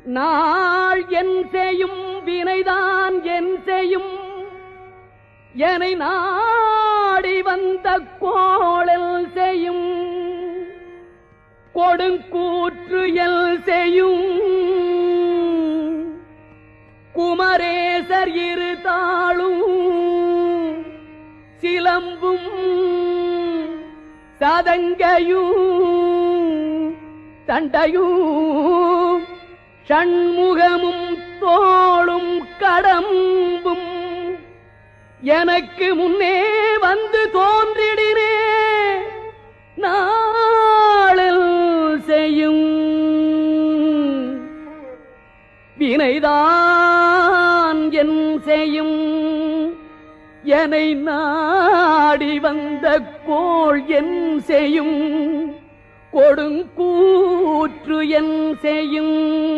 நாள் என் செய்யும் வினைதான் என் செய்யும் என்னை நாடி வந்த கோளல் செய்யும் கொடுங்கூற்று எல் செய்யும் குமரேசர் இரு தாளும் சிலம்பும் சதங்கையும் தண்டையும் ஷண்முகமும் தோளும் கடம்பும் எனக்கு முன்னே வந்து தோன்றிடினே நாளில் செய்யும் வினைதான் என் செய்யும் என்னை நாடி வந்த கோள் என் செய்யும் கொடுங்கூற்று என் செய்யும்